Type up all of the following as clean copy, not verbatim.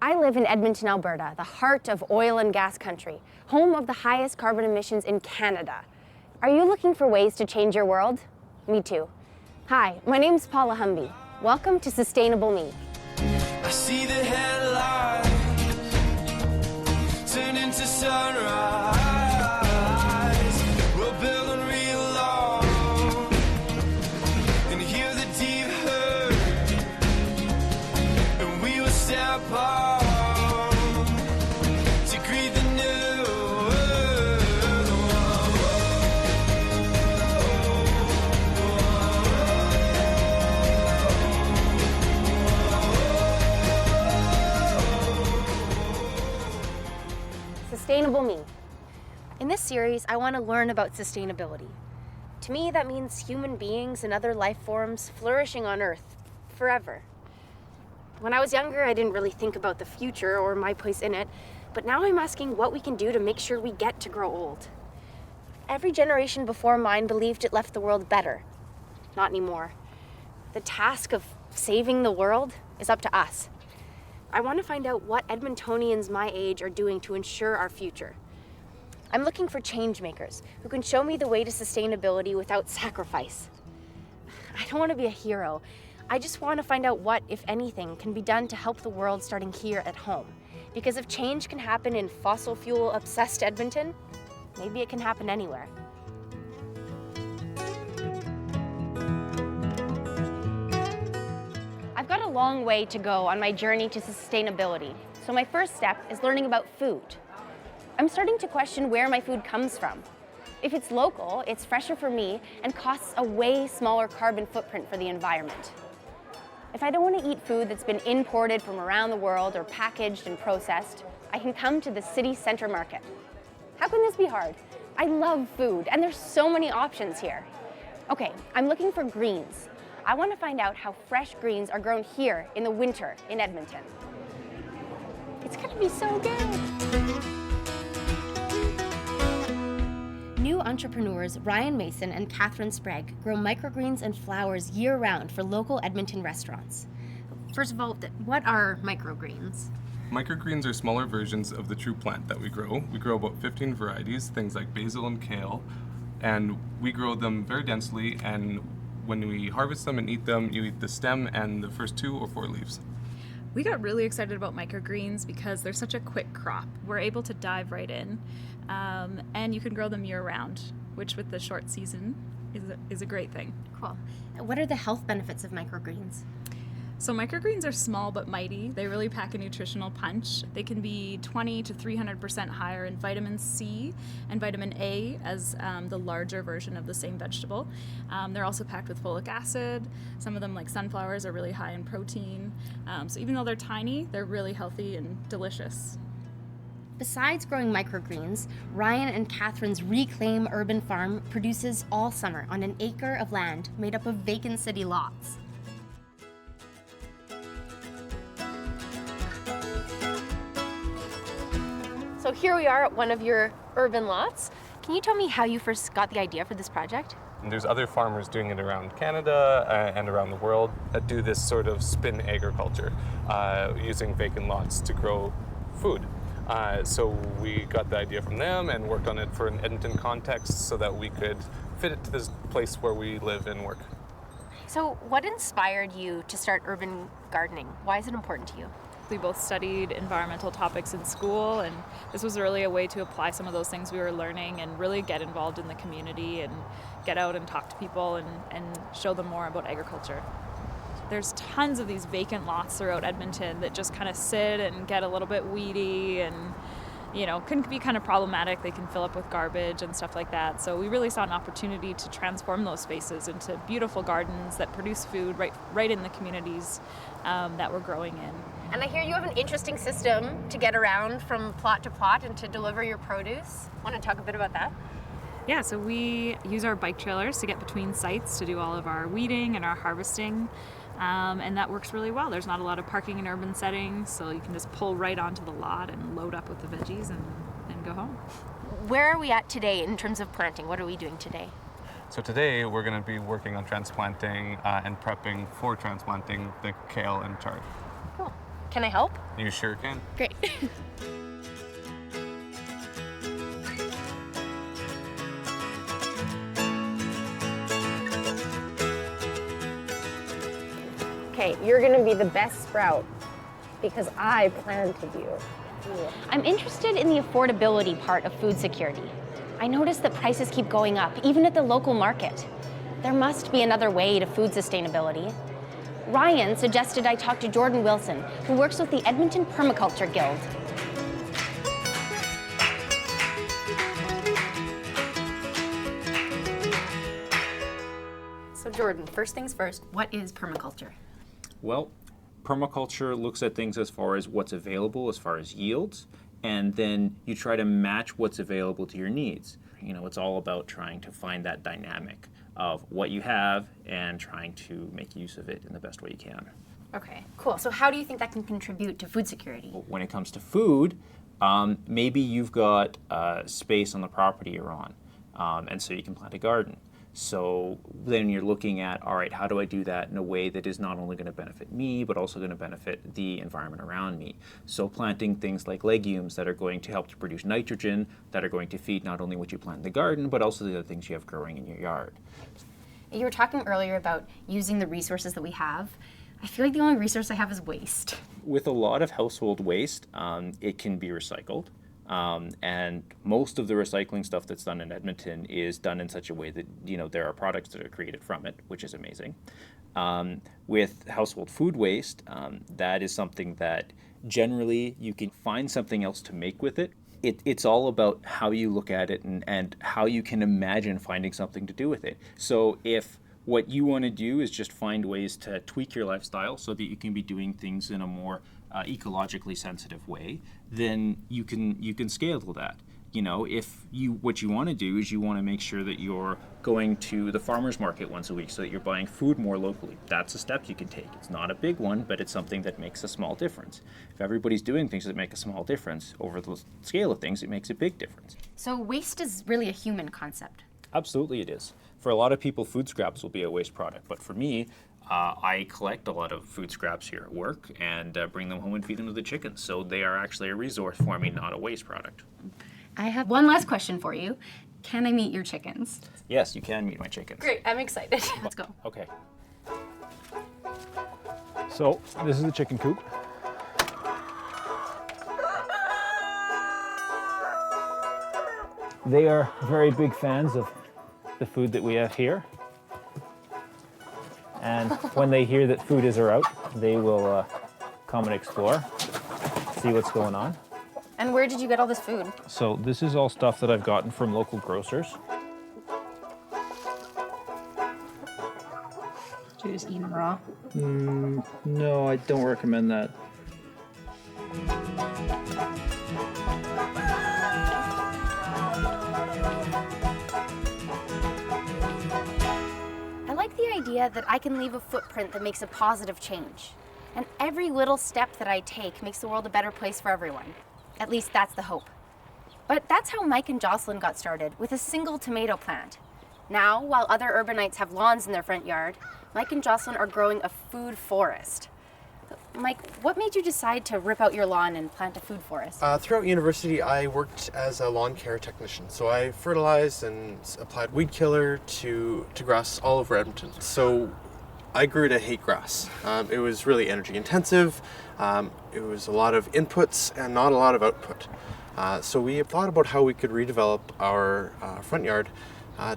I live in Edmonton, Alberta, the heart of oil and gas country, home of the highest carbon emissions in Canada. Are you looking for ways to change your world? Me too. Hi, my name's Paula Humby. Welcome to Sustainable Me. I see the headlights turn into sunrise. We're building real long and hear the deep hurt, and we will step on to greet the new. Sustainable Me. In this series, I want to learn about sustainability. To me, that means human beings and other life forms flourishing on Earth forever. When I was younger, I didn't really think about the future or my place in it, but now I'm asking what we can do to make sure we get to grow old. Every generation before mine believed it left the world better. Not anymore. The task of saving the world is up to us. I want to find out what Edmontonians my age are doing to ensure our future. I'm looking for change makers who can show me the way to sustainability without sacrifice. I don't want to be a hero. I just want to find out what, if anything, can be done to help the world starting here at home. Because if change can happen in fossil fuel obsessed Edmonton, maybe it can happen anywhere. I've got a long way to go on my journey to sustainability, so my first step is learning about food. I'm starting to question where my food comes from. If it's local, it's fresher for me and costs a way smaller carbon footprint for the environment. If I don't want to eat food that's been imported from around the world or packaged and processed, I can come to the city center market. How can this be hard? I love food, and there's so many options here. Okay, I'm looking for greens. I want to find out how fresh greens are grown here in the winter in Edmonton. It's gonna be so good. New entrepreneurs Ryan Mason and Catherine Sprague grow microgreens and flowers year-round for local Edmonton restaurants. First of all, what are microgreens? Microgreens are smaller versions of the true plant that we grow. We grow about 15 varieties, things like basil and kale, and we grow them very densely, and when we harvest them and eat them, you eat the stem and the first 2 or 4 leaves. We got really excited about microgreens because they're such a quick crop. We're able to dive right in, and you can grow them year-round, which with the short season is a great thing. Cool. What are the health benefits of microgreens? So microgreens are small but mighty. They really pack a nutritional punch. They can be 20 to 300% higher in vitamin C and vitamin A as the larger version of the same vegetable. They're also packed with folic acid. Some of them, like sunflowers, are really high in protein. So even though they're tiny, they're really healthy and delicious. Besides growing microgreens, Ryan and Catherine's Reclaim Urban Farm produces all summer on an acre of land made up of vacant city lots. So here we are at one of your urban lots. Can you tell me how you first got the idea for this project? And there's other farmers doing it around Canada and around the world that do this sort of spin agriculture, using vacant lots to grow food. So we got the idea from them and worked on it for an Edmonton context so that we could fit it to this place where we live and work. So what inspired you to start urban gardening? Why is it important to you? We both studied environmental topics in school, and this was really a way to apply some of those things we were learning and really get involved in the community and get out and talk to people and show them more about agriculture. There's tons of these vacant lots throughout Edmonton that just kind of sit and get a little bit weedy and, can be kind of problematic. They can fill up with garbage and stuff like that. So we really saw an opportunity to transform those spaces into beautiful gardens that produce food right in the communities that we're growing in. And I hear you have an interesting system to get around from plot to plot and to deliver your produce. Want to talk a bit about that? Yeah, so we use our bike trailers to get between sites to do all of our weeding and our harvesting. And that works really well. There's not a lot of parking in urban settings, so you can just pull right onto the lot and load up with the veggies and go home. Where are we at today in terms of planting? What are we doing today? So today we're going to be working on transplanting and prepping for transplanting the kale and chard. Cool. Can I help? You sure can. Great. Okay, you're gonna be the best sprout because I planted you. I'm interested in the affordability part of food security. I noticed that prices keep going up, even at the local market. There must be another way to food sustainability. Ryan suggested I talk to Jordan Wilson, who works with the Edmonton Permaculture Guild. So Jordan, first things first, what is permaculture? Well, permaculture looks at things as far as what's available, as far as yields, and then you try to match what's available to your needs. You know, it's all about trying to find that dynamic of what you have and trying to make use of it in the best way you can. Okay, cool. So how do you think that can contribute to food security? When it comes to food, maybe you've got space on the property you're on, and so you can plant a garden. So then you're looking at, all right, how do I do that in a way that is not only going to benefit me, but also going to benefit the environment around me? So planting things like legumes that are going to help to produce nitrogen, that are going to feed not only what you plant in the garden, but also the other things you have growing in your yard. You were talking earlier about using the resources that we have. I feel like the only resource I have is waste. With a lot of household waste, it can be recycled. And most of the recycling stuff that's done in Edmonton is done in such a way that, you know, there are products that are created from it, which is amazing. With household food waste, that is something that generally you can find something else to make with it. It's all about how you look at it and how you can imagine finding something to do with it. So if what you want to do is just find ways to tweak your lifestyle so that you can be doing things in a more ecologically sensitive way, then you can scale that. You know, what you want to do is you want to make sure that you're going to the farmer's market once a week so that you're buying food more locally. That's a step you can take. It's not a big one, but it's something that makes a small difference. If everybody's doing things that make a small difference over the scale of things, it makes a big difference. So waste is really a human concept. Absolutely it is. For a lot of people, food scraps will be a waste product, but for me, I collect a lot of food scraps here at work and bring them home and feed them to the chickens. So they are actually a resource for me, not a waste product. I have one last question for you. Can I meet your chickens? Yes, you can meet my chickens. Great, I'm excited. Let's go. Okay. So this is the chicken coop. They are very big fans of the food that we have here. And when they hear that food is out, they will come and explore, see what's going on. And where did you get all this food? So this is all stuff that I've gotten from local grocers. Do you just eat them raw? No, I don't recommend that. I like the idea that I can leave a footprint that makes a positive change. And every little step that I take makes the world a better place for everyone. At least that's the hope. But that's how Mike and Jocelyn got started, with a single tomato plant. Now, while other urbanites have lawns in their front yard, Mike and Jocelyn are growing a food forest. Mike, what made you decide to rip out your lawn and plant a food forest? Throughout university, I worked as a lawn care technician. So I fertilized and applied weed killer to grass all over Edmonton. So I grew to hate grass. It was really energy intensive. It was a lot of inputs and not a lot of output. So we thought about how we could redevelop our front yard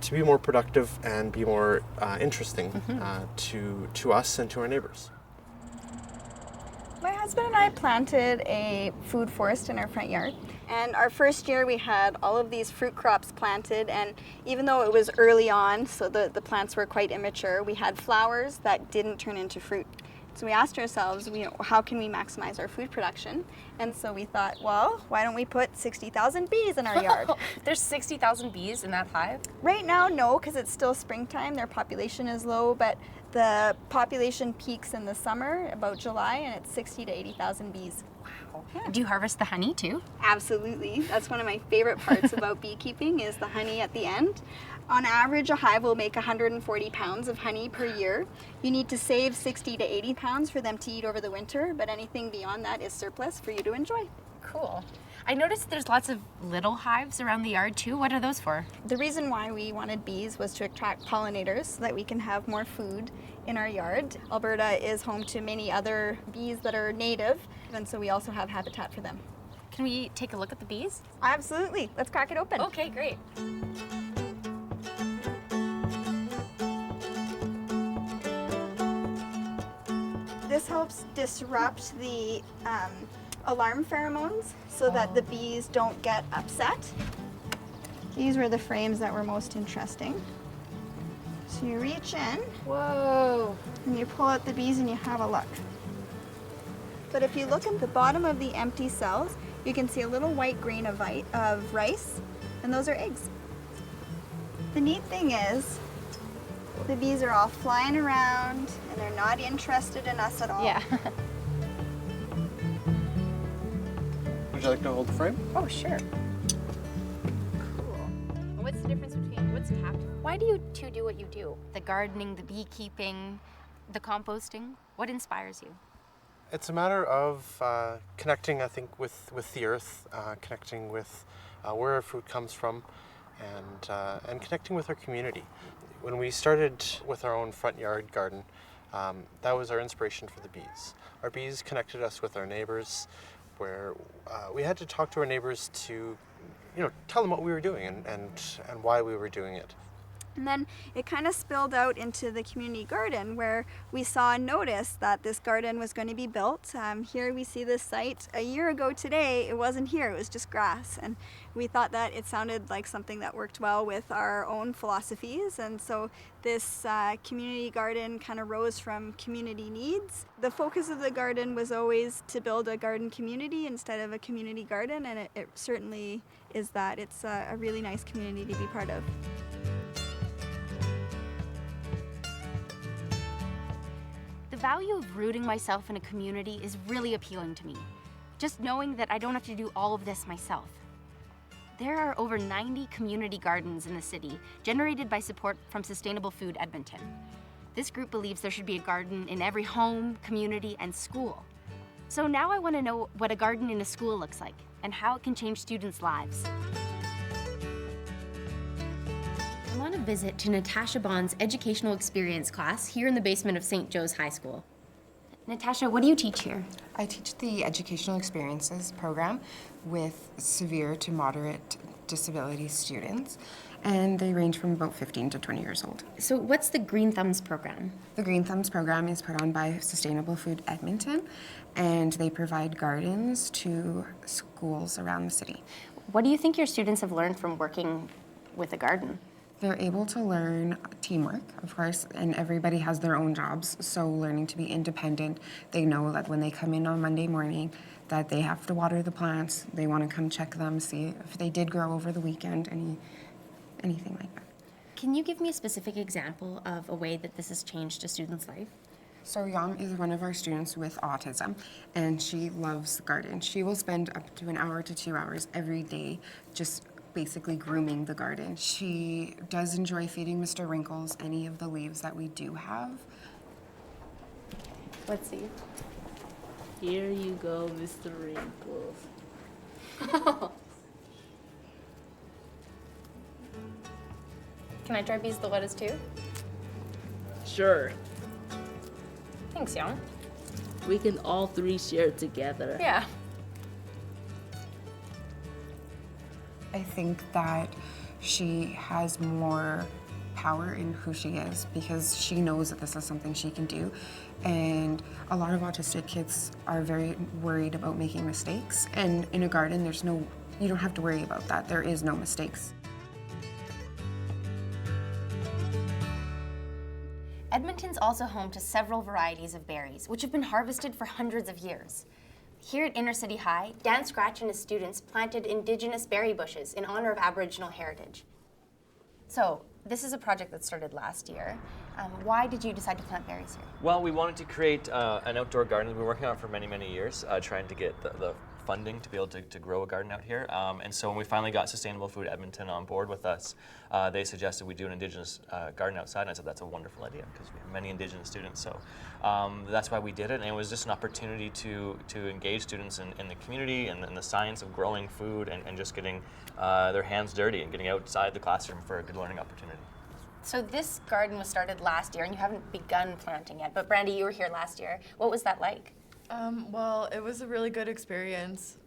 to be more productive and be more interesting to us and to our neighbors. My husband and I planted a food forest in our front yard. And our first year we had all of these fruit crops planted, and even though it was early on, so the plants were quite immature, we had flowers that didn't turn into fruit. So we asked ourselves, how can we maximize our food production? And so we thought, well, why don't we put 60,000 bees in our yard? There's 60,000 bees in that hive? Right now, no, because it's still springtime. Their population is low, but The population peaks in the summer, about July, and it's 60 to 80,000 bees. Do you harvest the honey too? Absolutely. That's one of my favorite parts about beekeeping is the honey at the end. On average, a hive will make 140 pounds of honey per year. You need to save 60 to 80 pounds for them to eat over the winter, but anything beyond that is surplus for you to enjoy. Cool. I noticed there's lots of little hives around the yard too. What are those for? The reason why we wanted bees was to attract pollinators so that we can have more food in our yard. Alberta is home to many other bees that are native, and so we also have habitat for them. Can we take a look at the bees? Absolutely. Let's crack it open. Okay, great. This helps disrupt the alarm pheromones so that the bees don't get upset. These were the frames that were most interesting. So you reach in, Whoa. and you pull out the bees and you have a look. But if you look at the bottom of the empty cells, you can see a little white grain of rice, and those are eggs. The neat thing is, the bees are all flying around, and they're not interested in us at all. Yeah. Would you like to hold the frame? Oh, sure. Cool. What's the difference between what's tapped? Why do you two do what you do? The gardening, the beekeeping, the composting? What inspires you? It's a matter of connecting, I think, with the earth, connecting with where our food comes from, and connecting with our community. When we started with our own front yard garden, that was our inspiration for the bees. Our bees connected us with our neighbors, where we had to talk to our neighbors to, tell them what we were doing and why we were doing it. And then it kind of spilled out into the community garden where we saw and noticed that this garden was going to be built. Here we see this site. A year ago today, it wasn't here, it was just grass. And we thought that it sounded like something that worked well with our own philosophies. And so this community garden kind of rose from community needs. The focus of the garden was always to build a garden community instead of a community garden. And it certainly is that. It's a really nice community to be part of. The value of rooting myself in a community is really appealing to me. Just knowing that I don't have to do all of this myself. There are over 90 community gardens in the city, generated by support from Sustainable Food Edmonton. This group believes there should be a garden in every home, community, and school. So now I want to know what a garden in a school looks like and how it can change students' lives. I'm on a visit to Natasha Bond's educational experience class here in the basement of St. Joe's High School. Natasha, what do you teach here? I teach the Educational Experiences program with severe to moderate disability students, and they range from about 15 to 20 years old. So what's the Green Thumbs program? The Green Thumbs program is put on by Sustainable Food Edmonton, and they provide gardens to schools around the city. What do you think your students have learned from working with a garden? They're able to learn teamwork, of course, and everybody has their own jobs, so learning to be independent. They know that when they come in on Monday morning that they have to water the plants, they want to come check them, see if they did grow over the weekend, anything like that. Can you give me a specific example of a way that this has changed a student's life? So Yam is one of our students with autism, and she loves the garden. She will spend up to an hour to 2 hours every day just basically grooming the garden. She does enjoy feeding Mr. Wrinkles any of the leaves that we do have. Let's see. Here you go, Mr. Wrinkles. Can I try piece the lettuce too? Sure, Thanks, Young. we can all three share together. Yeah. I think that she has more power in who she is because she knows that this is something she can do. And a lot of autistic kids are very worried about making mistakes. And in a garden, you don't have to worry about that. There is no mistakes. Edmonton's also home to several varieties of berries, which have been harvested for hundreds of years. Here at Inner City High, Dan Scratch and his students planted Indigenous berry bushes in honor of Aboriginal heritage. So, this is a project that started last year, Why did you decide to plant berries here? Well, we wanted to create an outdoor garden. We've been working on it for many, many years, trying to get the funding to be able to grow a garden out here. And so when we finally got Sustainable Food Edmonton on board with us, they suggested we do an Indigenous garden outside. And I said, that's a wonderful idea because we have many Indigenous students. So that's why we did it. And it was just an opportunity to engage students in the community and in the science of growing food and just getting their hands dirty and getting outside the classroom for a good learning opportunity. So this garden was started last year and you haven't begun planting yet, but Brandy, you were here last year. What was that like? Well, it was a really good experience.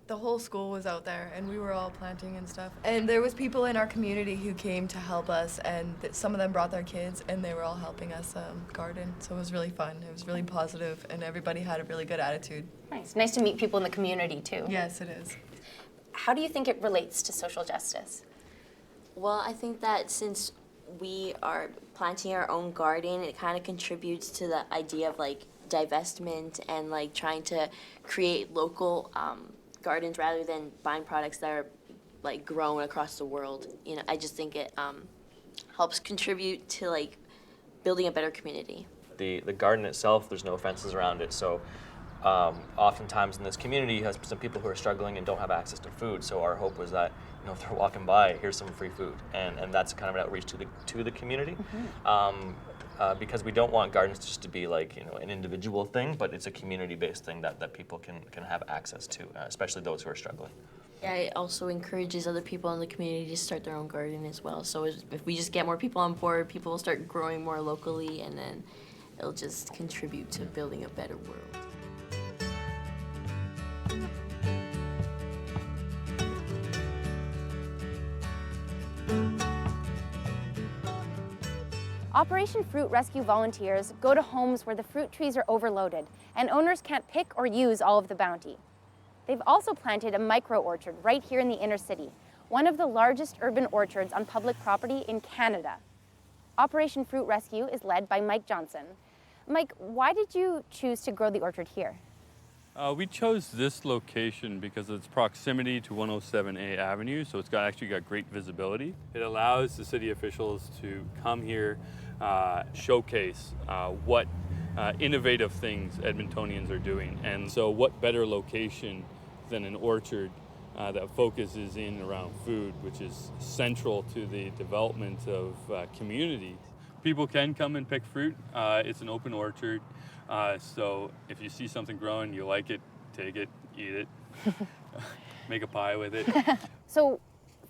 The whole school was out there and we were all planting and stuff. And there was people in our community who came to help us, and some of them brought their kids and they were all helping us garden. So it was really fun. It was really positive and everybody had a really good attitude. Nice. Nice to meet people in the community too. Yes, it is. How do you think it relates to social justice? Well, I think that since we are planting our own garden, it kind of contributes to the idea of like divestment and like trying to create local gardens rather than buying products that are like grown across the world. You know, I just think it helps contribute to like building a better community. The garden itself, there's no fences around it, so oftentimes in this community you have some people who are struggling and don't have access to food. So our hope was that, you know, if they're walking by, here's some free food, and that's kind of an outreach to the community. Because we don't want gardens just to be like, you know, an individual thing, but it's a community-based thing that people can have access to, especially those who are struggling. Yeah, it also encourages other people in the community to start their own garden as well. So if we just get more people on board, people will start growing more locally, and then it'll just contribute to building a better world. Operation Fruit Rescue volunteers go to homes where the fruit trees are overloaded and owners can't pick or use all of the bounty. They've also planted a micro orchard right here in the inner city, one of the largest urban orchards on public property in Canada. Operation Fruit Rescue is led by Mike Johnson. Mike, why did you choose to grow the orchard here? We chose this location because of its proximity to 107A Avenue, so it's actually got great visibility. It allows the city officials to come here, showcase what innovative things Edmontonians are doing. And so what better location than an orchard that focuses in around food, which is central to the development of community. People can come and pick fruit. It's an open orchard. So if you see something growing, you like it, take it, eat it, make a pie with it. So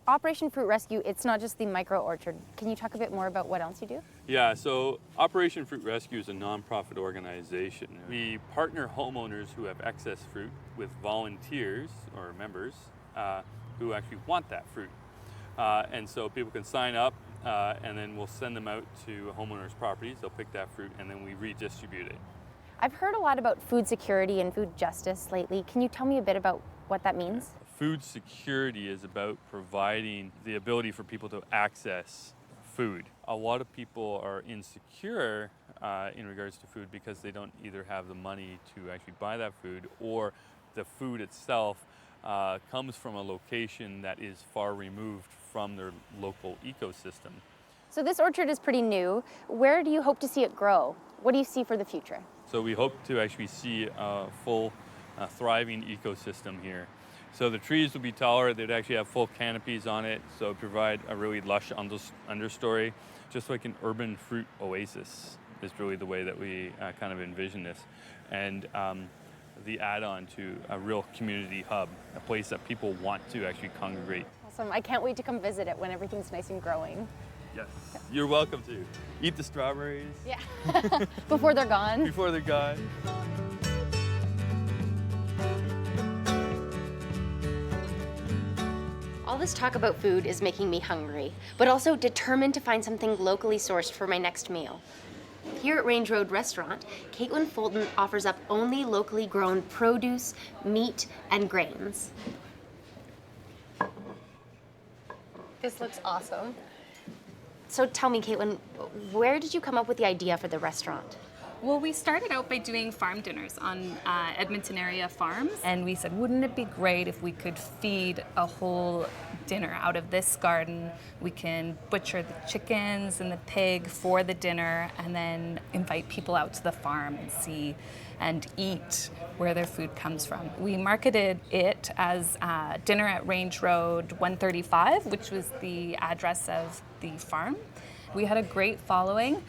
Operation Fruit Rescue, it's not just the micro orchard. Can you talk a bit more about what else you do? Yeah, so Operation Fruit Rescue is a nonprofit organization. We partner homeowners who have excess fruit with volunteers or members who actually want that fruit. And so people can sign up and then we'll send them out to homeowners' properties. They'll pick that fruit and then we redistribute it. I've heard a lot about food security and food justice lately. Can you tell me a bit about what that means? Food security is about providing the ability for people to access food. A lot of people are insecure in regards to food because they don't either have the money to actually buy that food, or the food itself comes from a location that is far removed from their local ecosystem. So this orchard is pretty new. Where do you hope to see it grow? What do you see for the future? So we hope to actually see a full thriving ecosystem here. So the trees will be taller, they'd actually have full canopies on it, so provide a really lush understory, just like an urban fruit oasis is really the way that we kind of envision this. And the add-on to a real community hub, a place that people want to actually congregate. Awesome, I can't wait to come visit it when everything's nice and growing. Yes, you're welcome to. Eat the strawberries. Yeah, before they're gone. Before they're gone. All this talk about food is making me hungry, but also determined to find something locally sourced for my next meal. Here at Range Road Restaurant, Caitlin Fulton offers up only locally grown produce, meat, and grains. This looks awesome. So tell me, Caitlin, where did you come up with the idea for the restaurant? Well, we started out by doing farm dinners on Edmonton area farms. And we said, wouldn't it be great if we could feed a whole dinner out of this garden? We can butcher the chickens and the pig for the dinner and then invite people out to the farm and see and eat where their food comes from. We marketed it as dinner at Range Road 135, which was the address of the farm. We had a great following.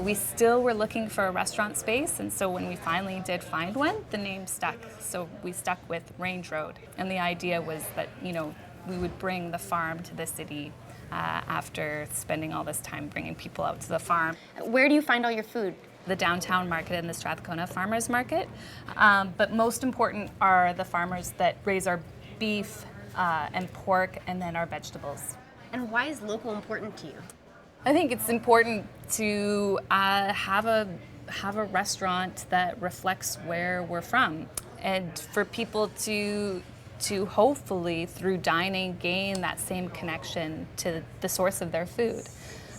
We still were looking for a restaurant space, and so when we finally did find one, the name stuck. So we stuck with Range Road. And the idea was that, you know, we would bring the farm to the city after spending all this time bringing people out to the farm. Where do you find all your food? The downtown market and the Strathcona Farmers Market. But most important are the farmers that raise our beef and pork and then our vegetables. And why is local important to you? I think it's important to have a restaurant that reflects where we're from, and for people to hopefully through dining gain that same connection to the source of their food.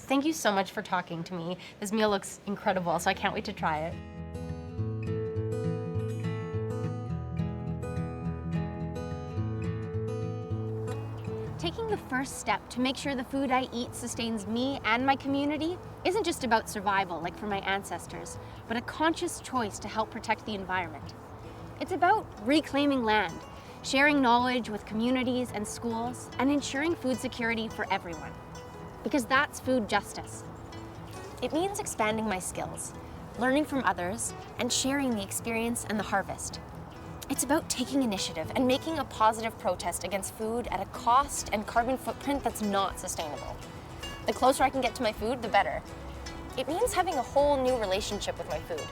Thank you so much for talking to me. This meal looks incredible, so I can't wait to try it. Taking the first step to make sure the food I eat sustains me and my community isn't just about survival like for my ancestors, but a conscious choice to help protect the environment. It's about reclaiming land, sharing knowledge with communities and schools, and ensuring food security for everyone. Because that's food justice. It means expanding my skills, learning from others, and sharing the experience and the harvest. It's about taking initiative and making a positive protest against food at a cost and carbon footprint that's not sustainable. The closer I can get to my food, the better. It means having a whole new relationship with my food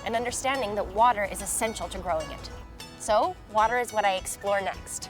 and understanding that water is essential to growing it. So, water is what I explore next.